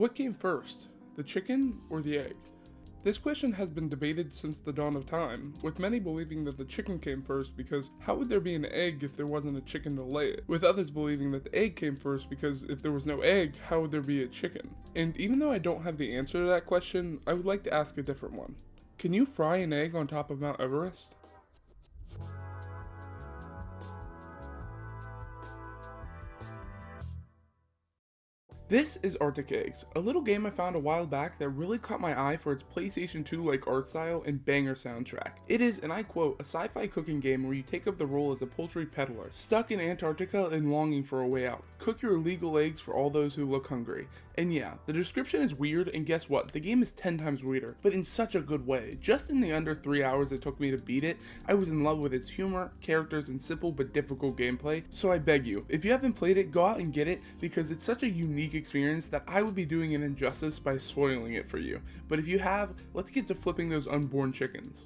What came first, the chicken or the egg? This question has been debated since the dawn of time, with many believing that the chicken came first because how would there be an egg if there wasn't a chicken to lay it? With others believing that the egg came first because if there was no egg, how would there be a chicken? And even though I don't have the answer to that question, I would like to ask a different one. Can you fry an egg on top of Mount Everest? This is Arctic Eggs, a little game I found a while back that really caught my eye for its PlayStation 2-like art style and banger soundtrack. It is, and I quote, a sci-fi cooking game where you take up the role as a poultry peddler, stuck in Antarctica and longing for a way out. Cook your illegal eggs for all those who look hungry. And yeah, the description is weird, and guess what? The game is 10 times weirder, but in such a good way. Just in the under 3 hours it took me to beat it, I was in love with its humor, characters, and simple but difficult gameplay, so I beg you, if you haven't played it, go out and get it, because it's such a unique experience that I would be doing an injustice by spoiling it for you. But if you have, let's get to flipping those unborn chickens.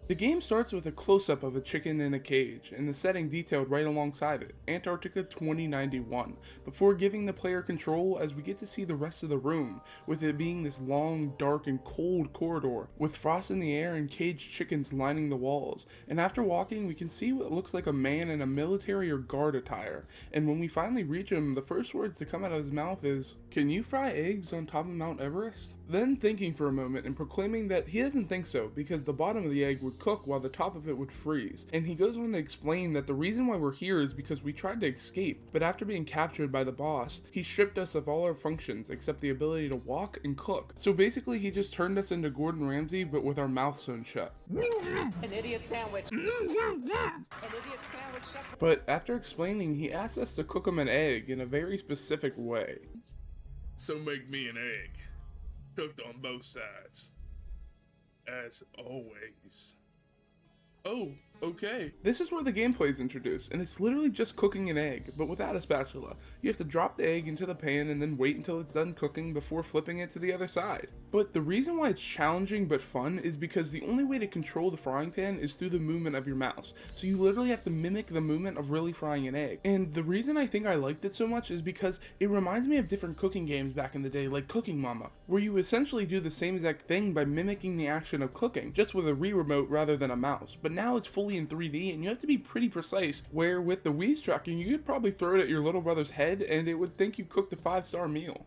The game starts with a close-up of a chicken in a cage, and the setting detailed right alongside it, Antarctica 2091, before giving the player control as we get to see the rest of the room, with it being this long, dark, and cold corridor, with frost in the air and caged chickens lining the walls, and after walking we can see what looks like a man in a military or guard attire, and when we finally reach him, the first words to come out of his mouth is, "Can you fry eggs on top of Mount Everest?" Then thinking for a moment and proclaiming that he doesn't think so, because the bottom of the egg would cook while the top of it would freeze. And he goes on to explain that the reason why we're here is because we tried to escape, but after being captured by the boss, he stripped us of all our functions except the ability to walk and cook. So basically he just turned us into Gordon Ramsay, but with our mouths sewn shut. An idiot sandwich. An idiot sandwich. But after explaining, he asked us to cook him an egg in a very specific way. So make me an egg, cooked on both sides, as always. Oh, okay. This is where the gameplay is introduced, and it's literally just cooking an egg, but without a spatula. You have to drop the egg into the pan and then wait until it's done cooking before flipping it to the other side. But the reason why it's challenging but fun is because the only way to control the frying pan is through the movement of your mouse. So you literally have to mimic the movement of really frying an egg. And the reason I think I liked it so much is because it reminds me of different cooking games back in the day, like Cooking Mama, where you essentially do the same exact thing by mimicking the action of cooking, just with a Wii remote rather than a mouse. But now it's fully in 3D and you have to be pretty precise, where with the Wii's tracking you could probably throw it at your little brother's head and it would think you cooked a 5-star meal.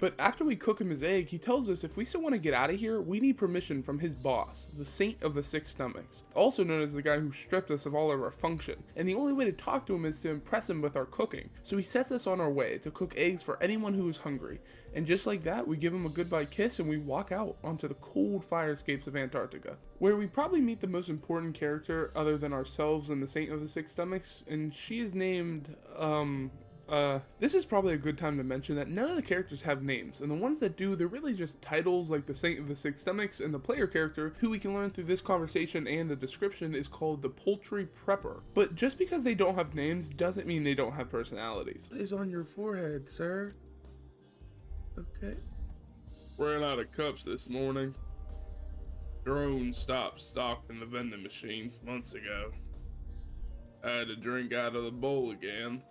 But after we cook him his egg, he tells us if we still want to get out of here, we need permission from his boss, the Saint of the Six Stomachs, also known as the guy who stripped us of all of our function, and the only way to talk to him is to impress him with our cooking. So he sets us on our way to cook eggs for anyone who is hungry, and just like that, we give him a goodbye kiss and we walk out onto the cold fire escapes of Antarctica, where we probably meet the most important character other than ourselves and the Saint of the Six Stomachs, and she is named, this is probably a good time to mention that none of the characters have names, and the ones that do, they're really just titles like the Saint of the Six Stomachs, and the player character, who we can learn through this conversation and the description, is called the Poultry Prepper. But just because they don't have names doesn't mean they don't have personalities. What is on your forehead, sir? Okay. Ran out of cups this morning. Drone stopped stocking the vending machines months ago. I had to drink out of the bowl again.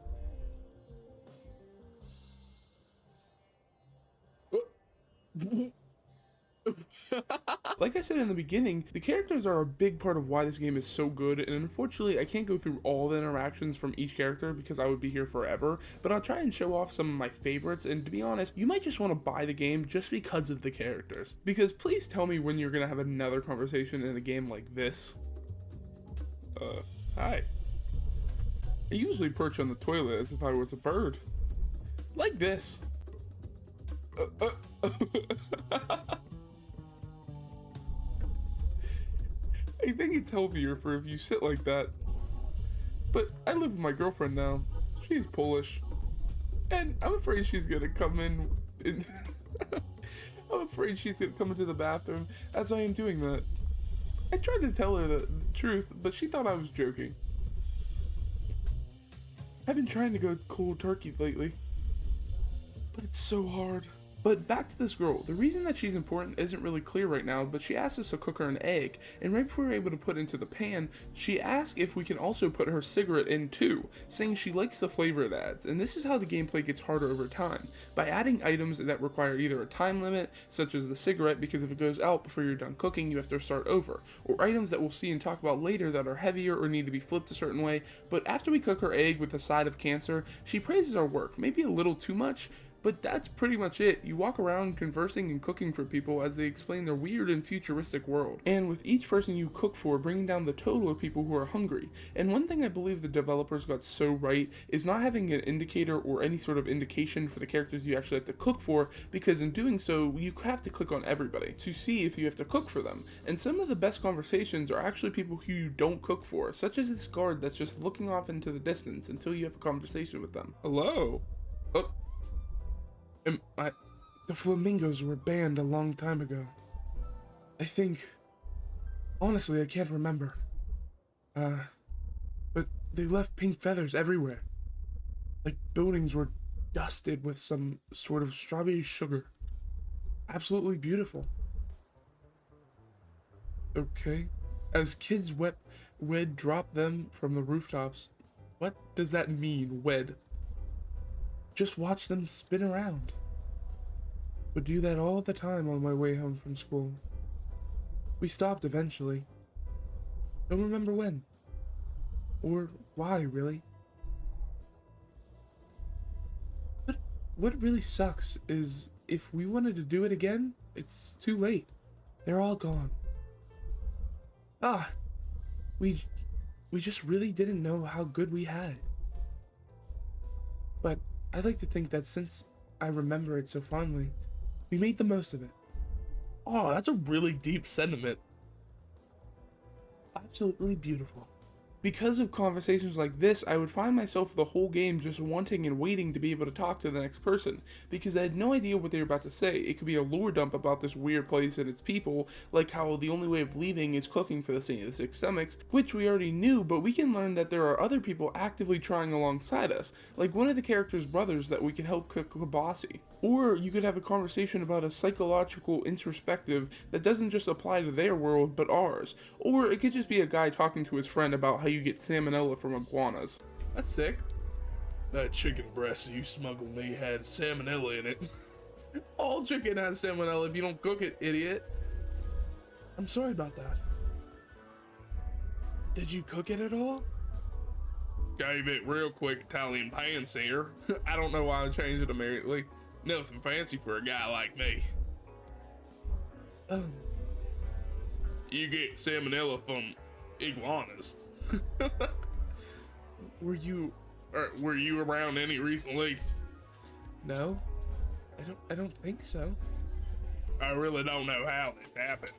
Like I said in the beginning, the characters are a big part of why this game is so good, and unfortunately I can't go through all the interactions from each character because I would be here forever, but I'll try and show off some of my favorites, and to be honest, you might just want to buy the game just because of the characters. Because please tell me when you're gonna have another conversation in a game like this. Hi. I usually perch on the toilet as if I was a bird. Like this. I think it's healthier for if you sit like that. But I live with my girlfriend now. She's Polish. And I'm afraid she's gonna come in I'm afraid she's gonna come into the bathroom as I am doing that. I tried to tell her the truth, but she thought I was joking. I've been trying to go cold turkey lately, but it's so hard. But back to this girl, the reason that she's important isn't really clear right now, but she asked us to cook her an egg, and right before we're able to put it into the pan, she asked if we can also put her cigarette in too, saying she likes the flavor it adds, and this is how the gameplay gets harder over time, by adding items that require either a time limit, such as the cigarette, because if it goes out before you're done cooking, you have to start over, or items that we'll see and talk about later that are heavier or need to be flipped a certain way. But after we cook her egg with a side of cancer, she praises our work, maybe a little too much, but that's pretty much it. You walk around conversing and cooking for people as they explain their weird and futuristic world. And with each person you cook for, bringing down the total of people who are hungry. And one thing I believe the developers got so right is not having an indicator or any sort of indication for the characters you actually have to cook for, because in doing so, you have to click on everybody to see if you have to cook for them. And some of the best conversations are actually people who you don't cook for, such as this guard that's just looking off into the distance until you have a conversation with them. Hello? Oh. The flamingos were banned a long time ago. I think... Honestly, I can't remember. But they left pink feathers everywhere. Like buildings were dusted with some sort of strawberry sugar. Absolutely beautiful. Okay. As kids would drop them from the rooftops. What does that mean, wed? Just watch them spin around. Would do that all the time on my way home from school. We stopped eventually. Don't remember when. Or why, really. But what really sucks is if we wanted to do it again, it's too late. They're all gone. We just really didn't know how good we had it. But I'd like to think that since I remember it so fondly, we made the most of it. Oh, that's a really deep sentiment. Absolutely beautiful. Because of conversations like this, I would find myself the whole game just wanting and waiting to be able to talk to the next person, because I had no idea what they were about to say. It could be a lore dump about this weird place and its people, like how the only way of leaving is cooking for the Saint of the Six Stomachs, which we already knew, but we can learn that there are other people actively trying alongside us, like one of the character's brothers that we can help cook kibasi. Or you could have a conversation about a psychological introspective that doesn't just apply to their world, but ours. Or it could just be a guy talking to his friend about how you get salmonella from iguanas. That's sick. That chicken breast you smuggled me had salmonella in it. All chicken has salmonella if you don't cook it, idiot. I'm sorry about that. Did you cook it at all? Gave it real quick Italian pan sear. I don't know why I changed it immediately. Nothing fancy for a guy like me. You get salmonella from iguanas. Were you around any recently? No, I don't think so. I really don't know how this happened.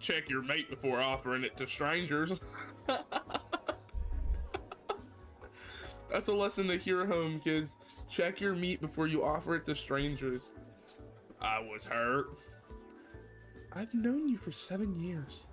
Check your meat before offering it to strangers. That's a lesson to hear home, kids. Check your meat before you offer it to strangers. I was hurt. I've known you for 7 years.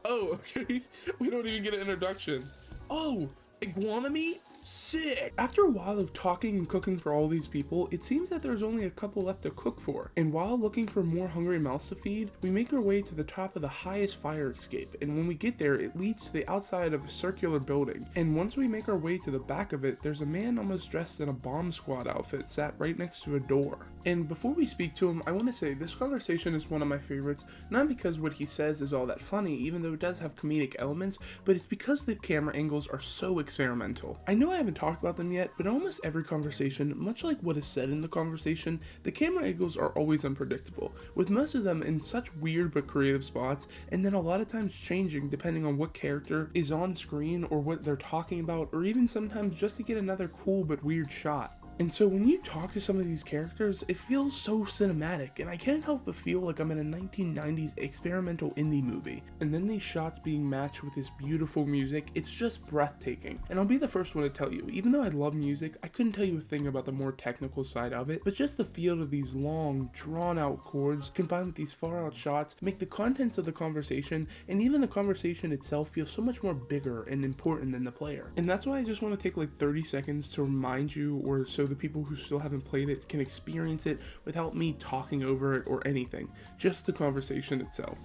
Oh, okay. We don't even get an introduction. Oh, iguana meat? Sick! After a while of talking and cooking for all these people, it seems that there's only a couple left to cook for. And while looking for more hungry mouths to feed, we make our way to the top of the highest fire escape. And when we get there, it leads to the outside of a circular building. And once we make our way to the back of it, there's a man almost dressed in a bomb squad outfit sat right next to a door. And before we speak to him, I want to say this conversation is one of my favorites, not because what he says is all that funny, even though it does have comedic elements, but it's because the camera angles are so experimental. I know I haven't talked about them yet, but in almost every conversation, much like what is said in the conversation, the camera angles are always unpredictable, with most of them in such weird but creative spots, and then a lot of times changing depending on what character is on screen or what they're talking about, or even sometimes just to get another cool but weird shot. And so when you talk to some of these characters, it feels so cinematic, and I can't help but feel like I'm in a 1990s experimental indie movie. And then these shots being matched with this beautiful music, it's just breathtaking. And I'll be the first one to tell you, even though I love music, I couldn't tell you a thing about the more technical side of it, but just the feel of these long, drawn-out chords combined with these far-out shots make the contents of the conversation, and even the conversation itself, feel so much more bigger and important than the player. And that's why I just want to take like 30 seconds to remind you, or so so the people who still haven't played it can experience it without me talking over it or anything, just the conversation itself.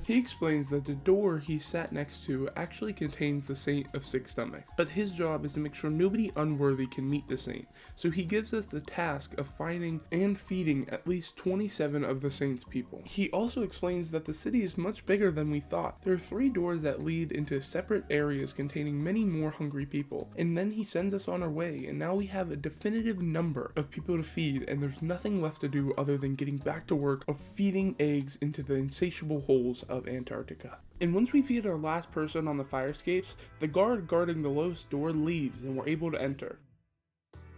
He explains that the door he sat next to actually contains the Saint of Six Stomachs, but his job is to make sure nobody unworthy can meet the Saint, so he gives us the task of finding and feeding at least 27 of the Saint's people. He also explains that the city is much bigger than we thought. There are 3 doors that lead into separate areas containing many more hungry people, and then he sends us on our way, and now we have a definitive number of people to feed, and there's nothing left to do other than getting back to work of feeding eggs into the insatiable holes of Antarctica. And once we feed our last person on the fire escapes, the guard guarding the lowest door leaves and we're able to enter.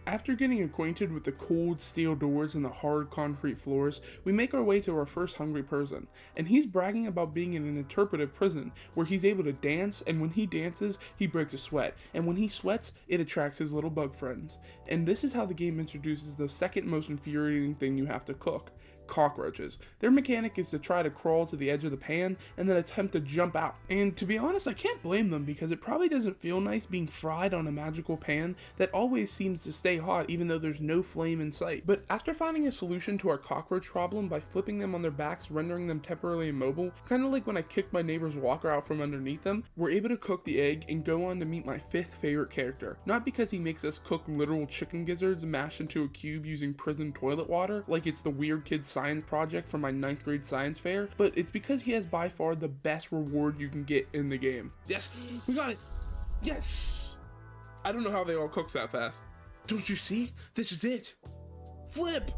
After getting acquainted with the cold steel doors and the hard concrete floors, we make our way to our first hungry person, and he's bragging about being in an interpretive prison where he's able to dance, and when he dances, he breaks a sweat, and when he sweats, it attracts his little bug friends. And this is how the game introduces the second most infuriating thing you have to cook: cockroaches. Their mechanic is to try to crawl to the edge of the pan and then attempt to jump out. And to be honest, I can't blame them, because it probably doesn't feel nice being fried on a magical pan that always seems to stay hot even though there's no flame in sight. But after finding a solution to our cockroach problem by flipping them on their backs, rendering them temporarily immobile, kind of like when I kicked my neighbor's walker out from underneath them, we're able to cook the egg and go on to meet my 5th favorite character. Not because he makes us cook literal chicken gizzards mashed into a cube using prison toilet water, like it's the weird kid science project from my 9th grade science fair, but it's because he has by far the best reward you can get in the game. Yes, we got it. Yes. I don't know how they all cook that fast. Don't you see? This is it. Flip.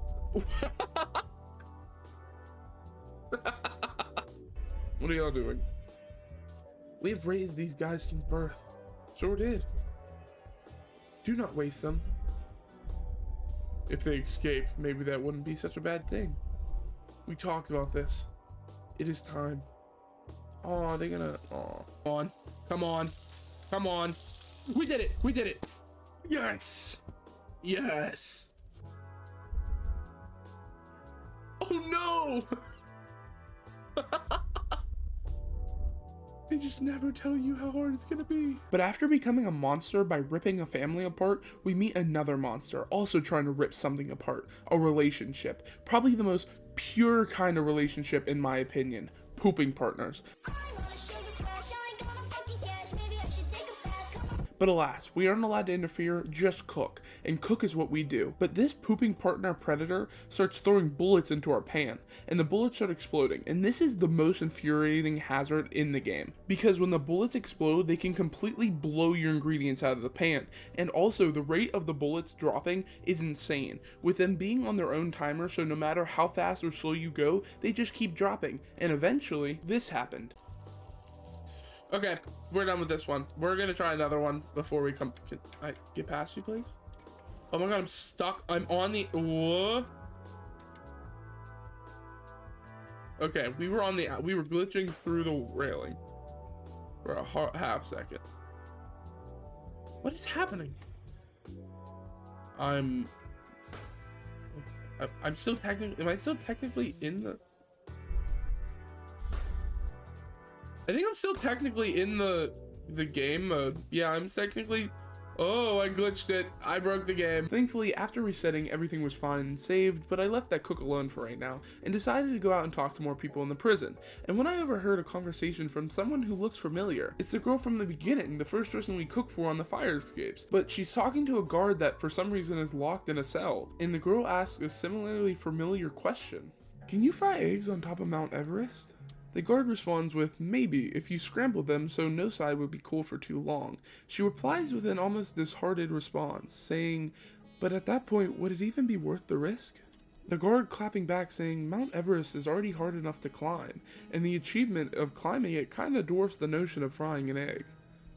What are y'all doing? We have raised these guys from birth. Sure did. Do not waste them. If they escape, maybe that wouldn't be such a bad thing. We talked about this. It is time. Oh, they're gonna. Oh, come on, come on, come on. We did it. We did it. Yes. Yes. Oh no. They just never tell you how hard it's gonna be. But after becoming a monster by ripping a family apart, we meet another monster, also trying to rip something apart. A relationship. Probably the most pure kind of relationship in my opinion. Pooping partners. But alas, we aren't allowed to interfere, just cook. And cook is what we do. But this pooping partner predator starts throwing bullets into our pan, and the bullets start exploding. And this is the most infuriating hazard in the game, because when the bullets explode, they can completely blow your ingredients out of the pan. And also, the rate of the bullets dropping is insane, with them being on their own timer, so no matter how fast or slow you go, they just keep dropping. And eventually, this happened. Okay, we're done with this one. We're gonna try another one before we come. Can I get past you, please? Oh my god, I'm stuck. I'm on the. Whoa. Okay, we were glitching through the railing for a half second. What is happening? I'm still technically. Am I still technically in the? I think I'm still technically in the game mode. Yeah, I'm technically. Oh, I glitched it. I broke the game. Thankfully, after resetting, everything was fine and saved, but I left that cook alone for right now and decided to go out and talk to more people in the prison. And when I overheard a conversation from someone who looks familiar, it's the girl from the beginning, the first person we cooked for on the fire escapes. But she's talking to a guard that for some reason is locked in a cell, and the girl asks a similarly familiar question. Can you fry eggs on top of Mount Everest? The guard responds with, maybe, if you scramble them so no side would be cold for too long. She replies with an almost disheartened response, saying, but at that point, would it even be worth the risk? The guard clapping back saying Mount Everest is already hard enough to climb, and the achievement of climbing it kinda dwarfs the notion of frying an egg.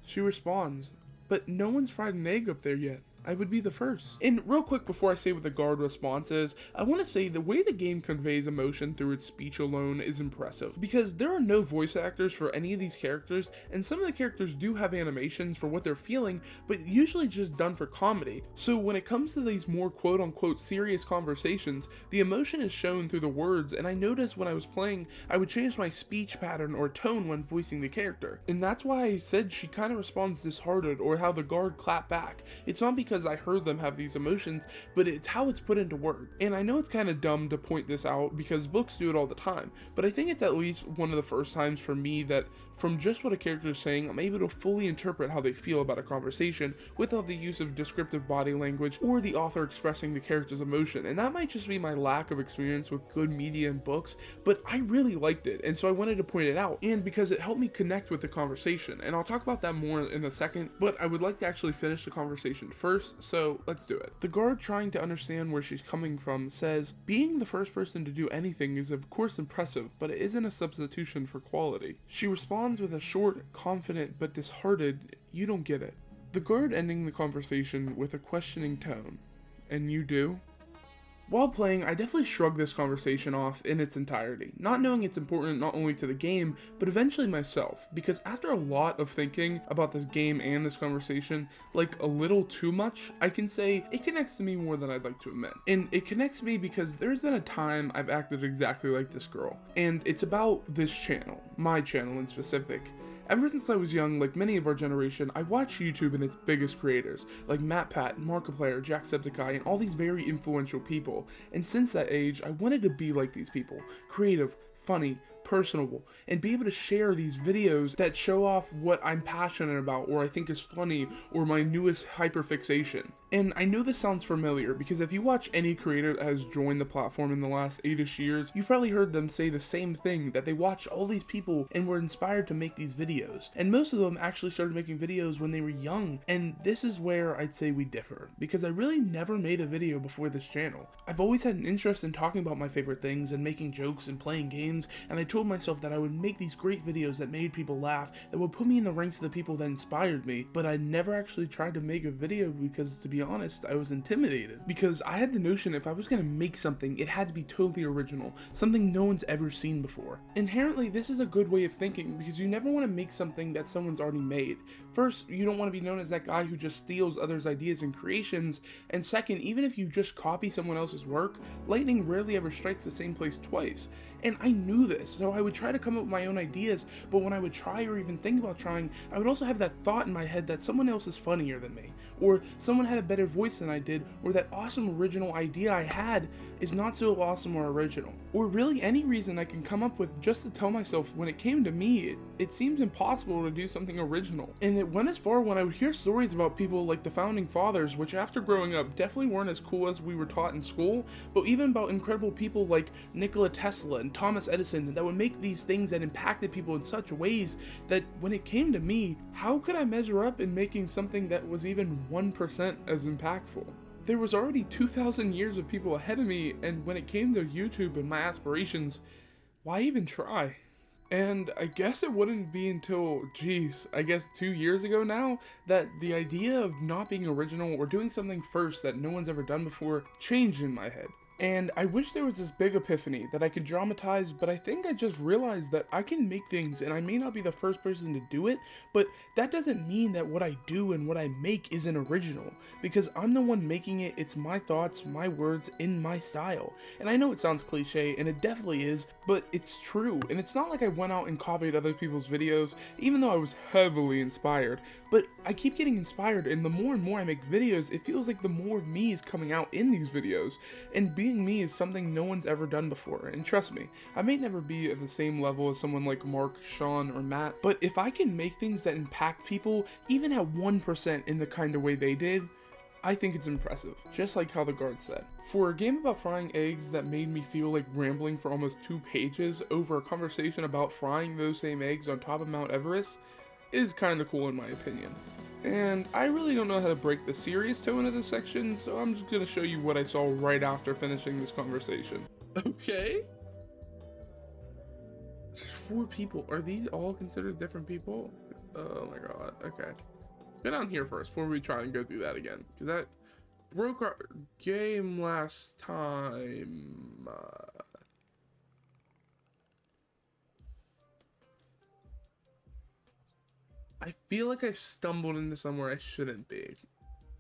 She responds, but no one's fried an egg up there yet. I would be the first. And real quick before I say what the guard response is, I want to say the way the game conveys emotion through its speech alone is impressive, because there are no voice actors for any of these characters, and some of the characters do have animations for what they're feeling, but usually just done for comedy. So when it comes to these more quote-unquote serious conversations, the emotion is shown through the words, and I noticed when I was playing, I would change my speech pattern or tone when voicing the character. And that's why I said she kind of responds disheartened, or how the guard clapped back. It's not because I heard them have these emotions, but it's how it's put into words. And I know it's kind of dumb to point this out because books do it all the time, but I think it's at least one of the first times for me that from just what a character is saying, I'm able to fully interpret how they feel about a conversation without the use of descriptive body language or the author expressing the character's emotion. And that might just be my lack of experience with good media and books, but I really liked it, and so I wanted to point it out, and because it helped me connect with the conversation. And I'll talk about that more in a second, but I would like to actually finish the conversation first, so let's do it. The guard, trying to understand where she's coming from, says, being the first person to do anything is of course impressive, but it isn't a substitution for quality. She responds with a short, confident, but disheartened, you don't get it. The guard ending the conversation with a questioning tone, and you do? While playing, I definitely shrugged this conversation off in its entirety, not knowing it's important not only to the game, but eventually myself, because after a lot of thinking about this game and this conversation, like a little too much, I can say it connects to me more than I'd like to admit. And it connects to me because there's been a time I've acted exactly like this girl, and it's about this channel, my channel in specific. Ever since I was young, like many of our generation, I watched YouTube and its biggest creators, like MatPat, Markiplier, Jacksepticeye, and all these very influential people. And since that age, I wanted to be like these people, creative, funny, personable, and be able to share these videos that show off what I'm passionate about, or I think is funny, or my newest hyperfixation. And I know this sounds familiar because if you watch any creator that has joined the platform in the last 8-ish years, you've probably heard them say the same thing, that they watched all these people and were inspired to make these videos. And most of them actually started making videos when they were young, and this is where I'd say we differ, because I really never made a video before this channel. I've always had an interest in talking about my favorite things and making jokes and playing games, and I told myself that I would make these great videos that made people laugh, that would put me in the ranks of the people that inspired me, but I never actually tried to make a video because, to be honest, I was intimidated, because I had the notion if I was gonna make something, it had to be totally original, something no one's ever seen before. Inherently, this is a good way of thinking, because you never want to make something that someone's already made. First, you don't want to be known as that guy who just steals others' ideas and creations, and second, even if you just copy someone else's work, lightning rarely ever strikes the same place twice. And I knew this, so I would try to come up with my own ideas, but when I would try or even think about trying, I would also have that thought in my head that someone else is funnier than me, or someone had a better voice than I did, or that awesome original idea I had is not so awesome or original. Or really any reason I can come up with just to tell myself when it came to me, it seems impossible to do something original. And it went as far when I would hear stories about people like the founding fathers, which after growing up definitely weren't as cool as we were taught in school, but even about incredible people like Nikola Tesla and Thomas Edison that would make these things that impacted people in such ways that when it came to me, how could I measure up in making something that was even 1% as impactful? There was already 2,000 years of people ahead of me, and when it came to YouTube and my aspirations, why even try? And I guess it wouldn't be until, I guess 2 years ago now, that the idea of not being original or doing something first that no one's ever done before changed in my head. And I wish there was this big epiphany that I could dramatize, but I think I just realized that I can make things, and I may not be the first person to do it, but that doesn't mean that what I do and what I make isn't original, because I'm the one making it. It's my thoughts, my words, in my style. And I know it sounds cliche, and it definitely is, but it's true. And it's not like I went out and copied other people's videos, even though I was heavily inspired, but I keep getting inspired, and the more and more I make videos, it feels like the more of me is coming out in these videos. And being me is something no one's ever done before, and trust me, I may never be at the same level as someone like Mark, Sean, or Matt, but if I can make things that impact people, even at 1% in the kind of way they did, I think it's impressive, just like how the guard said. For a game about frying eggs that made me feel like rambling for almost 2 pages over a conversation about frying those same eggs on top of Mount Everest, is kind of cool in my opinion. And I really don't know how to break the serious tone of this section, so I'm just gonna show you what I saw right after finishing this conversation. Okay? There's 4 people. Are these all considered different people? Oh my god, okay. Let's go down here first before we try and go through that again. Because that broke our game last time. I feel like I've stumbled into somewhere I shouldn't be.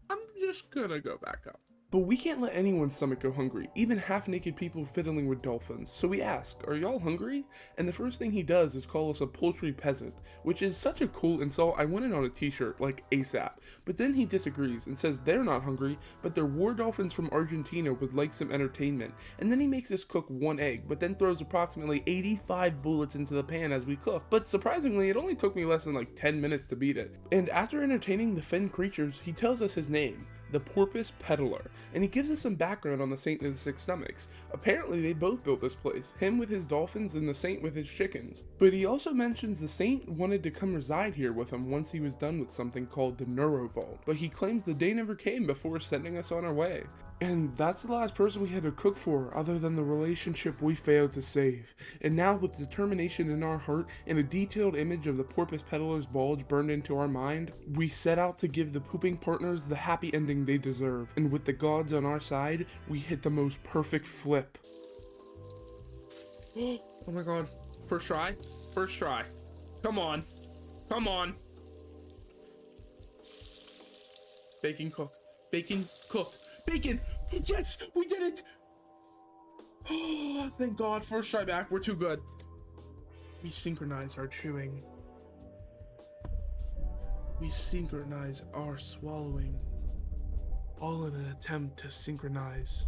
I'm just gonna go back up. But we can't let anyone's stomach go hungry, even half-naked people fiddling with dolphins. So we ask, are y'all hungry? And the first thing he does is call us a poultry peasant, which is such a cool insult I want it on a t-shirt, like ASAP. But then he disagrees and says they're not hungry, but they're war dolphins from Argentina would like some entertainment. And then he makes us cook 1 egg, but then throws approximately 85 bullets into the pan as we cook. But surprisingly, it only took me less than like 10 minutes to beat it. And after entertaining the fin creatures, he tells us his name, the porpoise peddler, and he gives us some background on the Saint of the Six Stomachs. Apparently they both built this place, him with his dolphins and the Saint with his chickens. But he also mentions the Saint wanted to come reside here with him once he was done with something called the Neuro Vault, but he claims the day never came before sending us on our way. And that's the last person we had to cook for, other than the relationship we failed to save. And now, with determination in our heart and a detailed image of the porpoise peddler's bulge burned into our mind, we set out to give the pooping partners the happy ending they deserve. And with the gods on our side, we hit the most perfect flip. Oh my god. First try? First try. Come on. Come on. Bacon cook. Bacon cook. Bacon! Yes! We did it! Oh, thank god. First try back. We're too good. We synchronize our chewing. We synchronize our swallowing. All in an attempt to synchronize.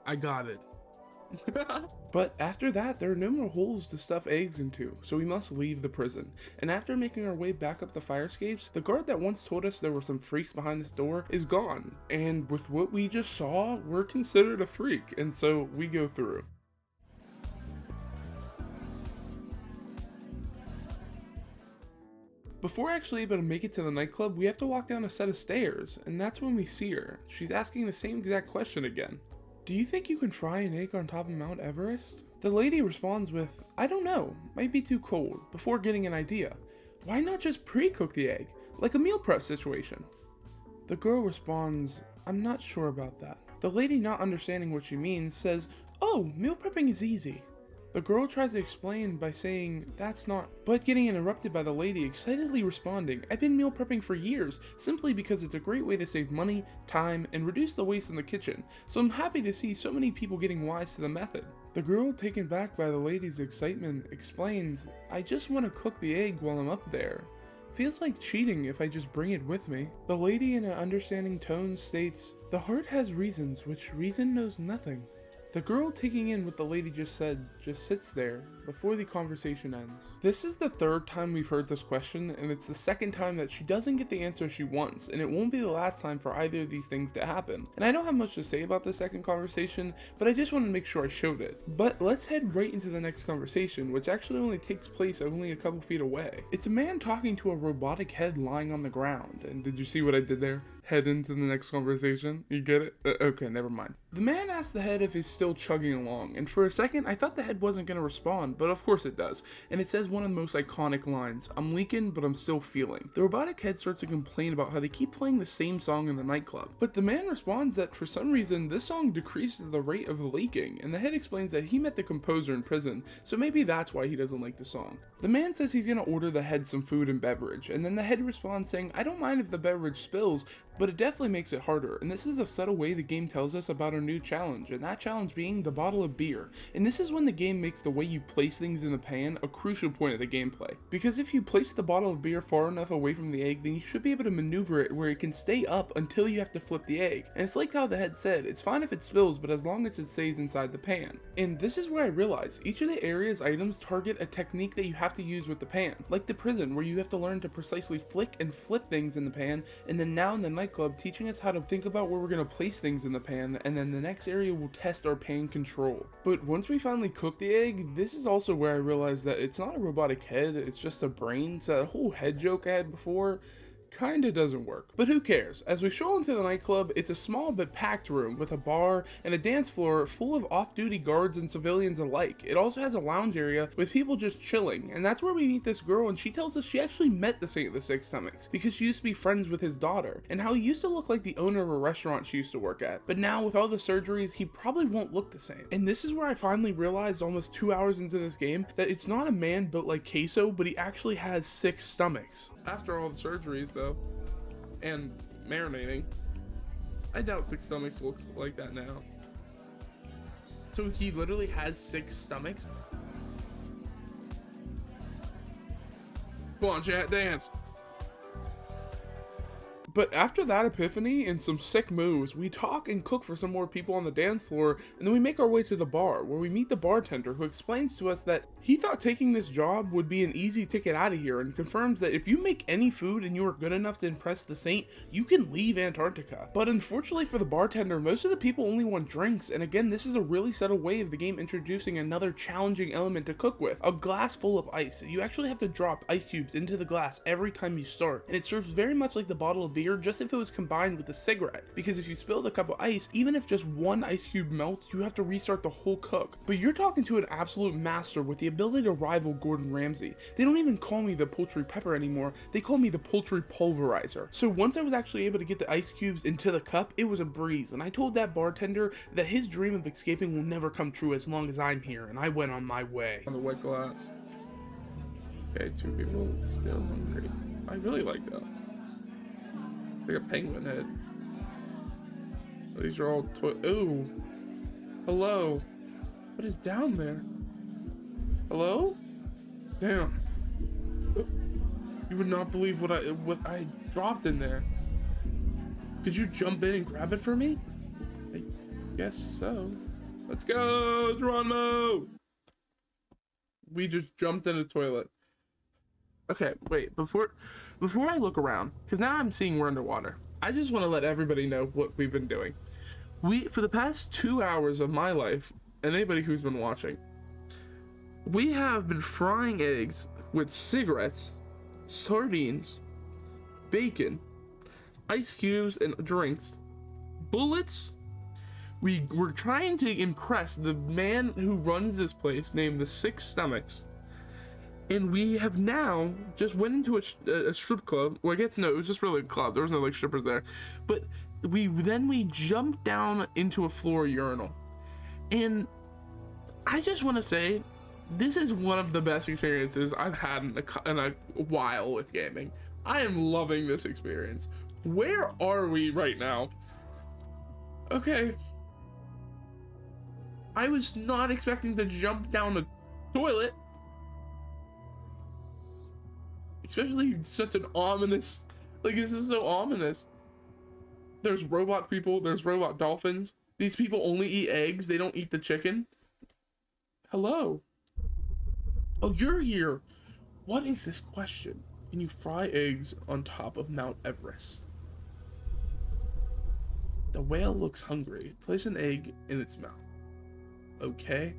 I got it. But after that, there are no more holes to stuff eggs into, so we must leave the prison. And after making our way back up the fire escapes, the guard that once told us there were some freaks behind this door is gone. And with what we just saw, we're considered a freak, and so we go through. Before actually able to make it to the nightclub, we have to walk down a set of stairs, and that's when we see her. She's asking the same exact question again. Do you think you can fry an egg on top of Mount Everest? The lady responds with, I don't know, might be too cold, before getting an idea. Why not just pre-cook the egg, like a meal prep situation? The girl responds, I'm not sure about that. The lady, not understanding what she means, says, oh, meal prepping is easy. The girl tries to explain by saying, that's not, but getting interrupted by the lady excitedly responding, I've been meal prepping for years, simply because it's a great way to save money, time, and reduce the waste in the kitchen, so I'm happy to see so many people getting wise to the method. The girl, taken back by the lady's excitement, explains, I just want to cook the egg while I'm up there. Feels like cheating if I just bring it with me. The lady in an understanding tone states, the heart has reasons which reason knows nothing. The girl, taking in what the lady just said, just sits there before the conversation ends. This is the 3rd time we've heard this question, and it's the 2nd time that she doesn't get the answer she wants, and it won't be the last time for either of these things to happen. And I don't have much to say about the 2nd conversation, but I just want to make sure I showed it. But let's head right into the next conversation, which actually only takes place only a couple feet away. It's a man talking to a robotic head lying on the ground, and did you see what I did there? Head into the next conversation. You get it? Okay, never mind. The man asks the head if he's still chugging along, and for a second I thought the head wasn't going to respond, but of course it does, and it says one of the most iconic lines, I'm leaking, but I'm still feeling. The robotic head starts to complain about how they keep playing the same song in the nightclub, but the man responds that for some reason this song decreases the rate of leaking, and the head explains that he met the composer in prison, so maybe that's why he doesn't like the song. The man says he's going to order the head some food and beverage, and then the head responds saying, I don't mind if the beverage spills, but it definitely makes it harder, and this is a subtle way the game tells us about our new challenge, and that challenge being the bottle of beer. And this is when the game makes the way you place things in the pan a crucial point of the gameplay. Because if you place the bottle of beer far enough away from the egg, then you should be able to maneuver it where it can stay up until you have to flip the egg. And it's like how the head said, it's fine if it spills, but as long as it stays inside the pan. And this is where I realized each of the area's items target a technique that you have to use with the pan. Like the prison, where you have to learn to precisely flick and flip things in the pan, and then now in the nightclub teaching us how to think about where we're going to place things in the pan, and then and the next area will test our pain control. But once we finally cook the egg, this is also where I realized that it's not a robotic head, it's just a brain, so that whole head joke I had before kinda doesn't work. But who cares? As we stroll into the nightclub, it's a small but packed room with a bar and a dance floor full of off-duty guards and civilians alike. It also has a lounge area with people just chilling, and that's where we meet this girl, and she tells us she actually met the Saint of the Six Stomachs because she used to be friends with his daughter, and how he used to look like the owner of a restaurant she used to work at. But now with all the surgeries, he probably won't look the same. And this is where I finally realized almost 2 hours into this game that it's not a man built like queso, but he actually has 6 stomachs. After all the surgeries though, and marinating, I doubt 6 stomachs looks like that now. So he literally has 6 stomachs? Come on, chat, dance. But after that epiphany and some sick moves, we talk and cook for some more people on the dance floor, and then we make our way to the bar, where we meet the bartender, who explains to us that he thought taking this job would be an easy ticket out of here, and confirms that if you make any food and you are good enough to impress the Saint, you can leave Antarctica. But unfortunately for the bartender, most of the people only want drinks, and again, this is a really subtle way of the game introducing another challenging element to cook with, a glass full of ice. You actually have to drop ice cubes into the glass every time you start, and it serves very much like the bottle of beer, just if it was combined with a cigarette, because if you spill the cup of ice, even if just one ice cube melts, you have to restart the whole cook. But you're talking to an absolute master with the ability to rival Gordon Ramsay. They don't even call me the poultry pepper anymore, they call me the poultry pulverizer. So once I was actually able to get the ice cubes into the cup, it was a breeze, and I told that bartender that his dream of escaping will never come true as long as I'm here, and I went on my way. On the wet glass. Okay, 2 people still hungry. I really like that. Like a penguin head. These are all ooh. Hello. What is down there? Hello? Damn. You would not believe what I dropped in there. Could you jump in and grab it for me? I guess so. Let's go, Geronimo! We just jumped in a toilet. Okay, wait, before I look around, because now I'm seeing we're underwater, I just want to let everybody know what we've been doing. For the past 2 hours of my life, and anybody who's been watching, we have been frying eggs with cigarettes, sardines, bacon, ice cubes, and drinks, bullets. We were trying to impress the man who runs this place named the Six Stomachs. And we have now just went into a strip club. Well, I get to know it was just really a club. There was no like strippers there, but we jumped down into a floor urinal, and I just want to say, this is one of the best experiences I've had in a while with gaming. I am loving this experience. Where are we right now? Okay. I was not expecting to jump down a toilet. Especially such an ominous, like, this is so ominous. There's robot people, there's robot dolphins. These people only eat eggs, they don't eat the chicken. Hello. Oh, you're here. What is this question? Can you fry eggs on top of Mount Everest? The whale looks hungry. Place an egg in its mouth. Okay.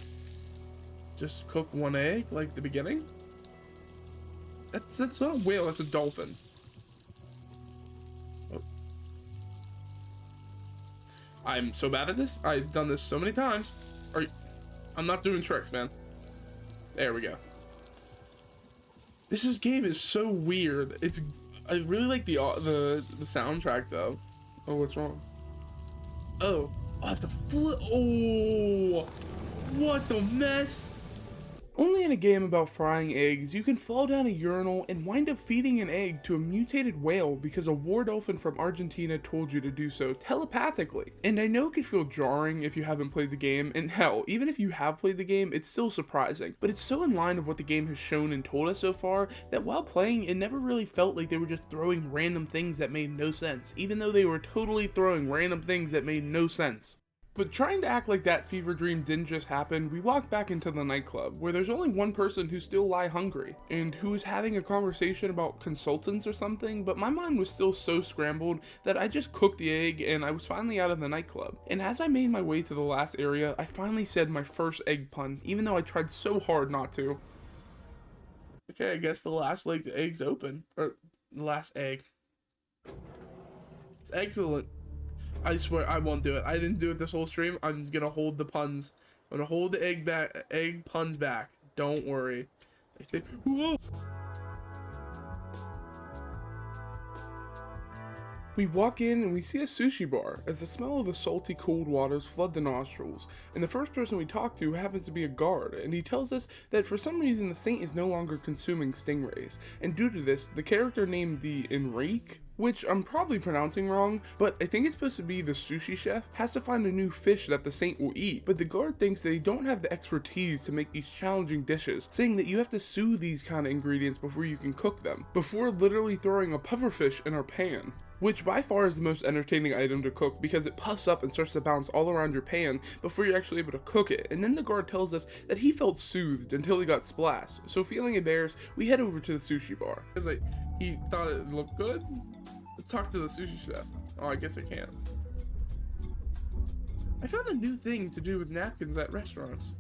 Just cook one egg like the beginning? That's not a whale, that's a dolphin. Oh. I'm so bad at this. I've done this so many times. I'm not doing tricks, man. There we go. This game is so weird. I really like the soundtrack though. Oh, what's wrong? Oh, I have to flip. Oh, what the mess? Only in a game about frying eggs, you can fall down a urinal and wind up feeding an egg to a mutated whale because a war dolphin from Argentina told you to do so telepathically. And I know it can feel jarring if you haven't played the game, and hell, even if you have played the game, it's still surprising. But it's so in line with what the game has shown and told us so far, that while playing, it never really felt like they were just throwing random things that made no sense, even though they were totally throwing random things that made no sense. But trying to act like that fever dream didn't just happen, we walk back into the nightclub, where there's only one person who still lie hungry, and who is having a conversation about consultants or something, but my mind was still so scrambled that I just cooked the egg and I was finally out of the nightclub. And as I made my way to the last area, I finally said my first egg pun, even though I tried so hard not to. Okay, I guess the last egg's open. Or, the last egg. It's excellent. I swear I won't do it. I didn't do it this whole stream. I'm gonna hold the puns. I'm gonna hold the egg puns back. Don't worry. Whoa! We walk in and we see a sushi bar as the smell of the salty cold waters flood the nostrils, and the first person we talk to happens to be a guard, and he tells us that for some reason the saint is no longer consuming stingrays, and due to this, the character named the Enrique, which I'm probably pronouncing wrong, but I think it's supposed to be the sushi chef, has to find a new fish that the saint will eat, but the guard thinks that they don't have the expertise to make these challenging dishes, saying that you have to sew these kind of ingredients before you can cook them, before literally throwing a pufferfish in our pan. Which by far is the most entertaining item to cook because it puffs up and starts to bounce all around your pan before you're actually able to cook it. And then the guard tells us that he felt soothed until he got splashed. So feeling embarrassed, we head over to the sushi bar. It's like, he thought it looked good? Let's talk to the sushi chef. Oh, I guess I can't. I found a new thing to do with napkins at restaurants.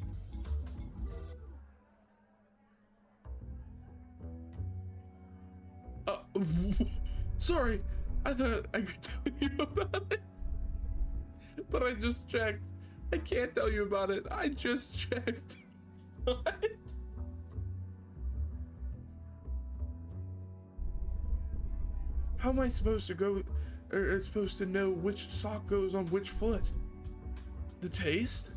Sorry. I thought I could tell you about it, but I just checked. I can't tell you about it. I just checked. What? How am I supposed to know which sock goes on which foot? The taste?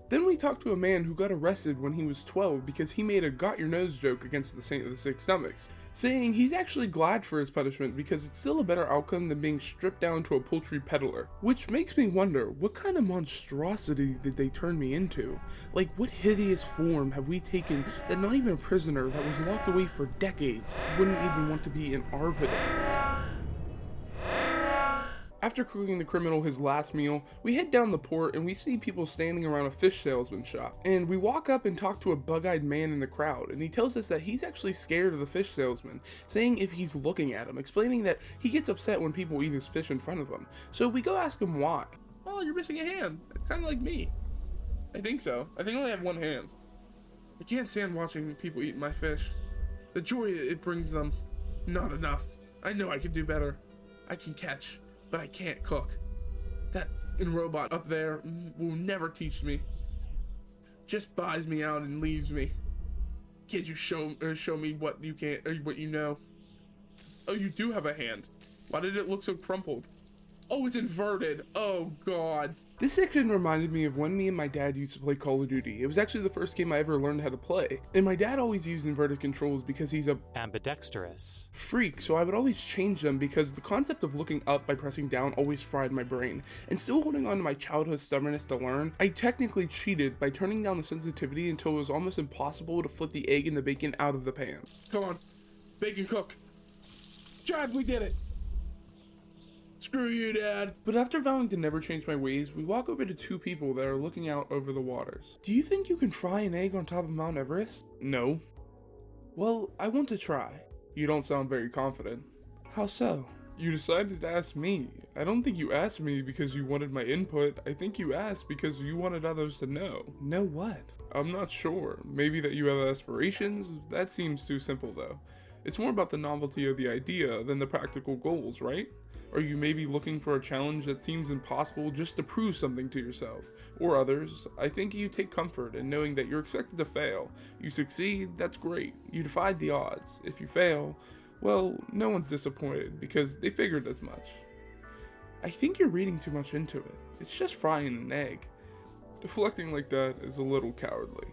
Then we talked to a man who got arrested when he was 12 because he made a got your nose joke against the Saint of the Six Stomachs, saying he's actually glad for his punishment because it's still a better outcome than being stripped down to a poultry peddler. Which makes me wonder, what kind of monstrosity did they turn me into? Like, what hideous form have we taken that not even a prisoner that was locked away for decades wouldn't even want to be in our predicament? After cooking the criminal his last meal, we head down the port and we see people standing around a fish salesman shop. And we walk up and talk to a bug-eyed man in the crowd, and he tells us that he's actually scared of the fish salesman, saying if he's looking at him, explaining that he gets upset when people eat his fish in front of him. So we go ask him why. Oh, you're missing a hand. Kind of like me. I think so. I think I only have one hand. I can't stand watching people eat my fish. The joy it brings them. Not enough. I know I can do better. I can catch, but I can't cook. That robot up there will never teach me. Just buys me out and leaves me. Can't you show me what you can or what you know? Oh, you do have a hand. Why did it look so crumpled? Oh, it's inverted. Oh God. This section reminded me of when me and my dad used to play Call of Duty. It was actually the first game I ever learned how to play. And my dad always used inverted controls because he's a ambidextrous freak, so I would always change them because the concept of looking up by pressing down always fried my brain. And still holding on to my childhood stubbornness to learn, I technically cheated by turning down the sensitivity until it was almost impossible to flip the egg and the bacon out of the pan. Come on, bacon cook. Chad, we did it. Screw you, Dad. But after vowing to never change my ways, we walk over to two people that are looking out over the waters. Do you think you can fry an egg on top of Mount Everest? No. Well, I want to try. You don't sound very confident. How so? You decided to ask me. I don't think you asked me because you wanted my input. I think you asked because you wanted others to know. Know what? I'm not sure. Maybe that you have aspirations? That seems too simple though. It's more about the novelty of the idea than the practical goals, right? Are you maybe looking for a challenge that seems impossible just to prove something to yourself or others? I think you take comfort in knowing that you're expected to fail. You succeed, that's great. You defied the odds. If you fail, well, no one's disappointed because they figured as much. I think you're reading too much into it. It's just frying an egg. Deflecting like that is a little cowardly.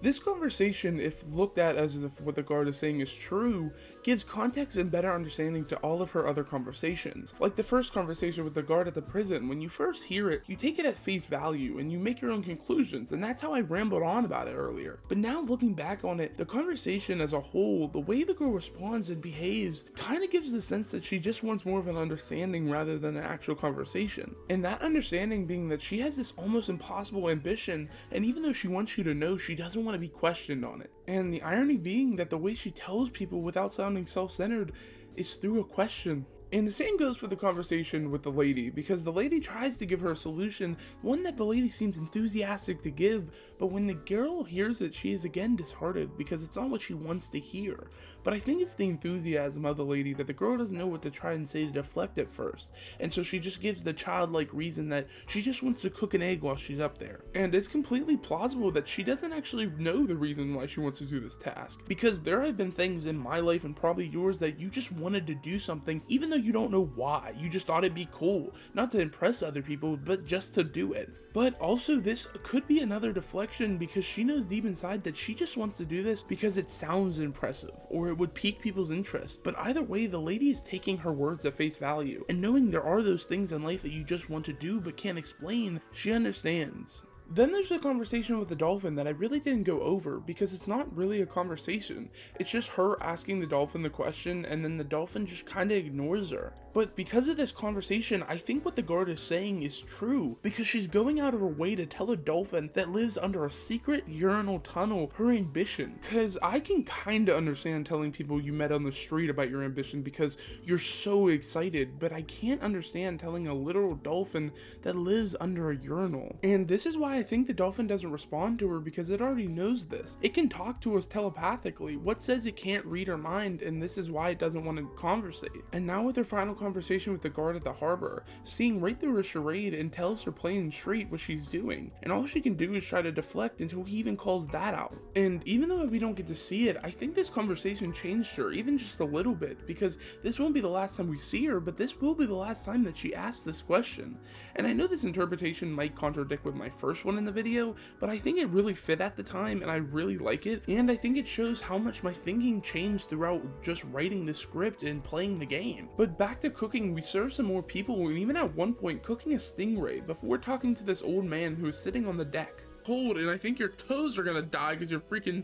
This conversation, if looked at as if what the guard is saying is true, gives context and better understanding to all of her other conversations. Like the first conversation with the guard at the prison, when you first hear it, you take it at face value and you make your own conclusions, and that's how I rambled on about it earlier. But now looking back on it, the conversation as a whole, the way the girl responds and behaves, kind of gives the sense that she just wants more of an understanding rather than an actual conversation. And that understanding being that she has this almost impossible ambition, and even though she wants you to know, she doesn't want to be questioned on it. And the irony being that the way she tells people without sounding self-centered is through a question. And the same goes for the conversation with the lady, because the lady tries to give her a solution, one that the lady seems enthusiastic to give, but when the girl hears it, she is again disheartened because it's not what she wants to hear. But I think it's the enthusiasm of the lady that the girl doesn't know what to try and say to deflect at first, and so she just gives the childlike reason that she just wants to cook an egg while she's up there. And it's completely plausible that she doesn't actually know the reason why she wants to do this task, because there have been things in my life and probably yours that you just wanted to do something even though you don't know why. You just thought it'd be cool, not to impress other people, but just to do it. But also this could be another deflection because she knows deep inside that she just wants to do this because it sounds impressive or it would pique people's interest. But either way, the lady is taking her words at face value and knowing there are those things in life that you just want to do but can't explain, she understands. Then there's the conversation with the dolphin that I really didn't go over because it's not really a conversation. It's just her asking the dolphin the question and then the dolphin just kind of ignores her. But because of this conversation, I think what the guard is saying is true because she's going out of her way to tell a dolphin that lives under a secret urinal tunnel her ambition. Cause I can kind of understand telling people you met on the street about your ambition because you're so excited, but I can't understand telling a literal dolphin that lives under a urinal. And this is why I think the dolphin doesn't respond to her because it already knows this. It can talk to us telepathically. What says it can't read our mind, and this is why it doesn't want to conversate. And now with her final conversation with the guard at the harbor, seeing right through her charade and tells her plain straight what she's doing. And all she can do is try to deflect until he even calls that out. And even though we don't get to see it, I think this conversation changed her, even just a little bit, because this won't be the last time we see her, but this will be the last time that she asks this question. And I know this interpretation might contradict with my first one in the video, but I think it really fit at the time and I really like it, and I think it shows how much my thinking changed throughout just writing the script and playing the game. But back to cooking, we serve some more people and even at one point cooking a stingray before talking to this old man who is sitting on the deck. Cold, and I think your toes are gonna die because you're freaking,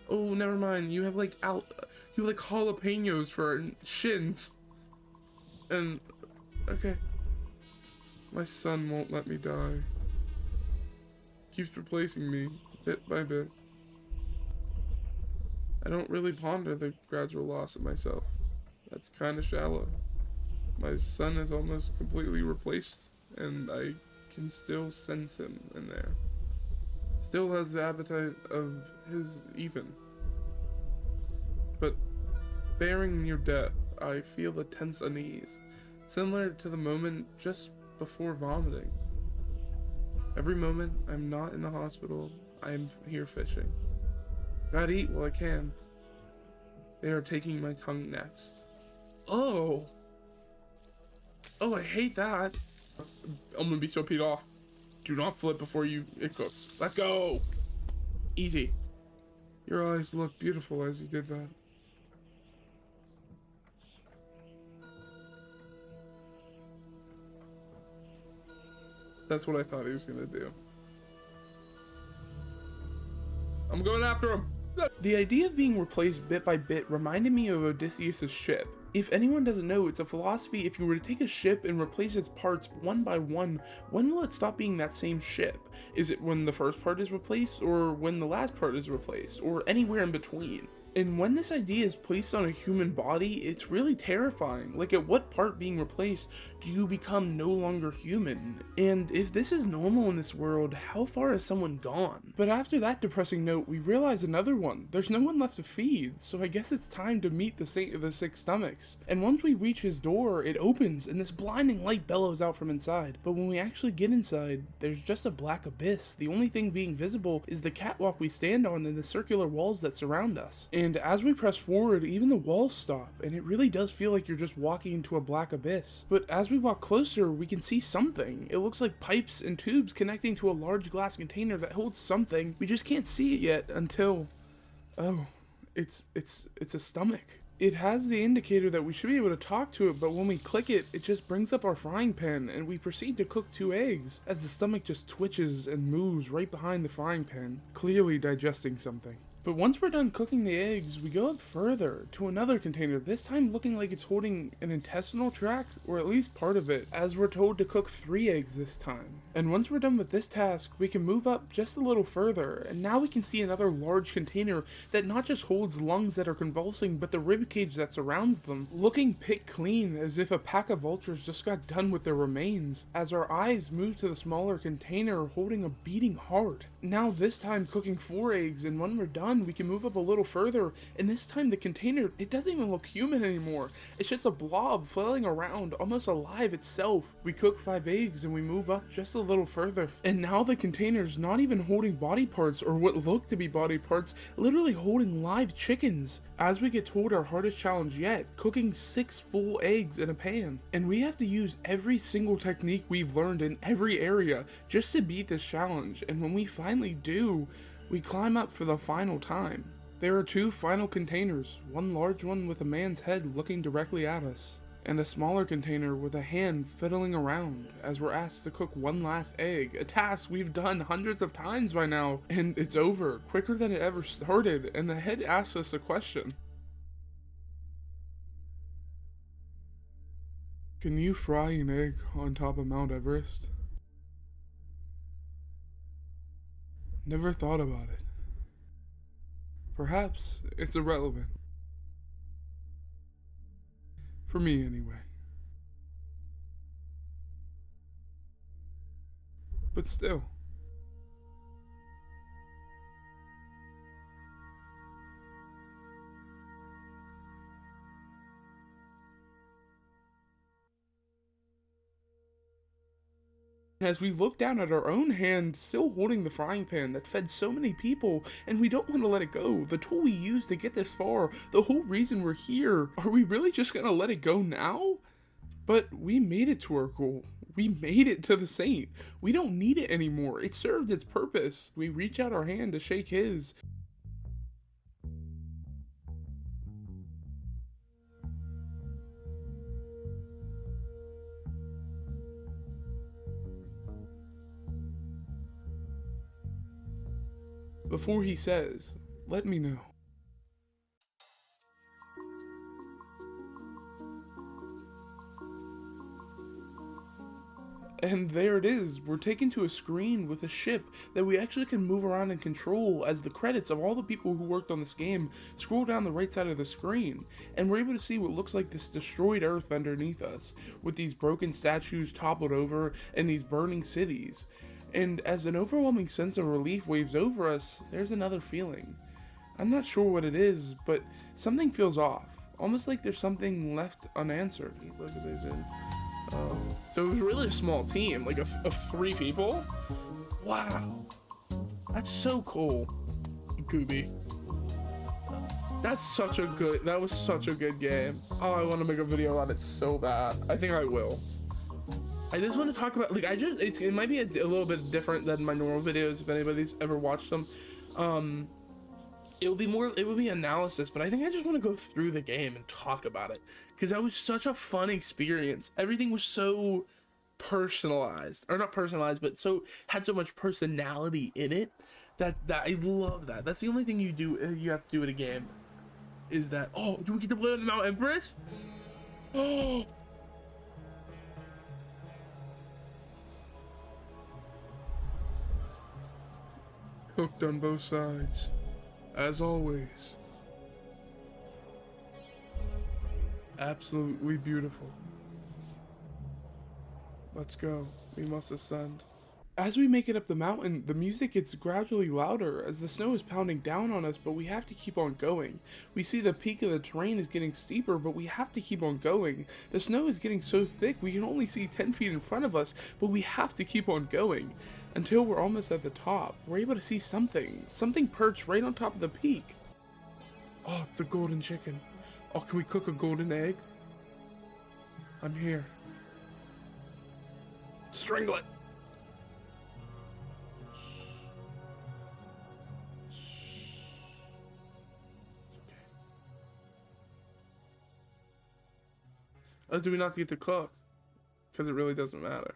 oh never mind, you have like jalapenos for shins. And okay, my son won't let me die. Keeps replacing me, bit by bit. I don't really ponder the gradual loss of myself. That's kind of shallow. My son is almost completely replaced, and I can still sense him in there. Still has the appetite of his even. But bearing near death, I feel a tense unease, similar to the moment just before vomiting. Every moment I'm not in the hospital, I am here fishing. Gotta eat while I can. They are taking my tongue next. Oh, I hate that. I'm gonna be so peed off. Do not flip before it cooks. Let go. Easy. Your eyes look beautiful as you did that. That's what I thought he was gonna do. I'm going after him. The idea of being replaced bit by bit reminded me of Odysseus' ship. If anyone doesn't know, it's a philosophy. If you were to take a ship and replace its parts one by one, when will it stop being that same ship? Is it when the first part is replaced, or when the last part is replaced, or anywhere in between? And when this idea is placed on a human body, it's really terrifying. Like, at what part being replaced do you become no longer human? And if this is normal in this world, how far has someone gone? But after that depressing note, we realize another one. There's no one left to feed, so I guess it's time to meet the sick stomachs. And once we reach his door, it opens and this blinding light bellows out from inside. But when we actually get inside, there's just a black abyss. The only thing being visible is the catwalk we stand on and the circular walls that surround us. And as we press forward, even the walls stop, and it really does feel like you're just walking into a black abyss. But as we walk closer, we can see something. It looks like pipes and tubes connecting to a large glass container that holds something. We just can't see it yet until... oh, it's a stomach. It has the indicator that we should be able to talk to it, but when we click it, it just brings up our frying pan, and we proceed to cook 2 eggs, as the stomach just twitches and moves right behind the frying pan, clearly digesting something. But once we're done cooking the eggs, we go up further to another container, this time looking like it's holding an intestinal tract, or at least part of it, as we're told to cook 3 eggs this time. And once we're done with this task, we can move up just a little further, and now we can see another large container that not just holds lungs that are convulsing, but the ribcage that surrounds them, looking picked clean as if a pack of vultures just got done with their remains, as our eyes move to the smaller container holding a beating heart. Now this time cooking 4 eggs, and when we're done, we can move up a little further, and this time the container, it doesn't even look human anymore. It's just a blob flailing around, almost alive itself. We cook 5 eggs and we move up just a little further, and now the container's not even holding body parts or what look to be body parts, literally holding live chickens. As we get told our hardest challenge yet, cooking 6 full eggs in a pan. And we have to use every single technique we've learned in every area just to beat this challenge, and when we finally do, we climb up for the final time. There are 2 final containers, one large one with a man's head looking directly at us, and a smaller container with a hand fiddling around as we're asked to cook 1 last egg, a task we've done hundreds of times by now, and it's over, quicker than it ever started, and the head asks us a question. Can you fry an egg on top of Mount Everest? Never thought about it. Perhaps it's irrelevant. For me, anyway. But still. As we look down at our own hand, still holding the frying pan that fed so many people, and we don't want to let it go. The tool we used to get this far, the whole reason we're here. Are we really just gonna let it go now? But we made it to our goal. We made it to the saint. We don't need it anymore. It served its purpose. We reach out our hand to shake his. Before he says, "Let me know." And there it is, we're taken to a screen with a ship that we actually can move around and control as the credits of all the people who worked on this game scroll down the right side of the screen. And we're able to see what looks like this destroyed Earth underneath us, with these broken statues toppled over and these burning cities. And as an overwhelming sense of relief waves over us, there's another feeling. I'm not sure what it is, but something feels off. Almost like there's something left unanswered. He's like, so it was really a small team, like of 3 people? Wow. That's so cool. Gooby. That was such a good game. Oh, I want to make a video on it so bad. I think I will. I just want to talk about, like, it might be a little bit different than my normal videos if anybody's ever watched them. It would be analysis, but I think I just want to go through the game and talk about it, because that was such a fun experience. Everything was so personalized, or not personalized, but had so much personality in it that I love that. That's the only thing you have to do in a game, is that, oh, do we get to play on the Mount Everest? Oh. Hooked on both sides, as always. Absolutely beautiful. Let's go. We must ascend. As we make it up the mountain, the music gets gradually louder as the snow is pounding down on us, but we have to keep on going. We see the peak of the terrain is getting steeper, but we have to keep on going. The snow is getting so thick we can only see 10 feet in front of us, but we have to keep on going. Until we're almost at the top, we're able to see something perched right on top of the peak. Oh, the golden chicken. Oh, can we cook a golden egg? I'm here. Strangle it. Oh, do we not get to cook? Because it really doesn't matter.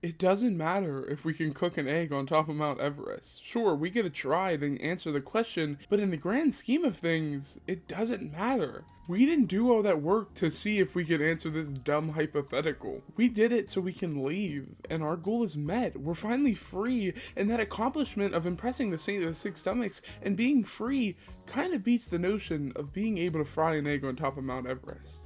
It doesn't matter if we can cook an egg on top of Mount Everest. Sure, we get to try to answer the question, but in the grand scheme of things, it doesn't matter. We didn't do all that work to see if we could answer this dumb hypothetical. We did it so we can leave, and our goal is met. We're finally free, and that accomplishment of impressing the Saint of the Six Stomachs and being free kind of beats the notion of being able to fry an egg on top of Mount Everest.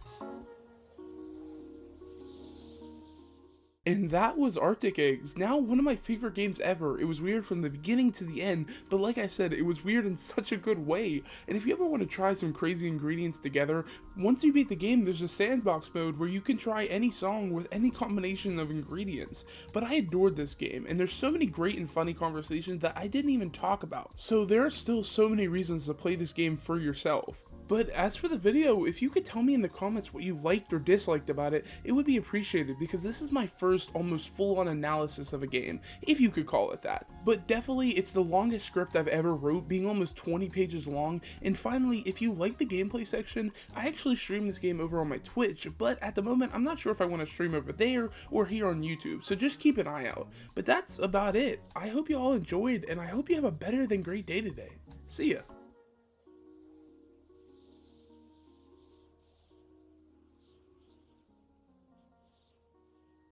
And that was Arctic Eggs, now one of my favorite games ever. It was weird from the beginning to the end, but like I said, it was weird in such a good way. And if you ever want to try some crazy ingredients together, once you beat the game, there's a sandbox mode where you can try any song with any combination of ingredients. But I adored this game, and there's so many great and funny conversations that I didn't even talk about. So there are still so many reasons to play this game for yourself. But as for the video, if you could tell me in the comments what you liked or disliked about it, it would be appreciated, because this is my first almost full-on analysis of a game, if you could call it that. But definitely, it's the longest script I've ever wrote, being almost 20 pages long. And finally, if you like the gameplay section, I actually stream this game over on my Twitch, but at the moment, I'm not sure if I want to stream over there or here on YouTube, so just keep an eye out. But that's about it. I hope you all enjoyed, and I hope you have a better than great day today. See ya.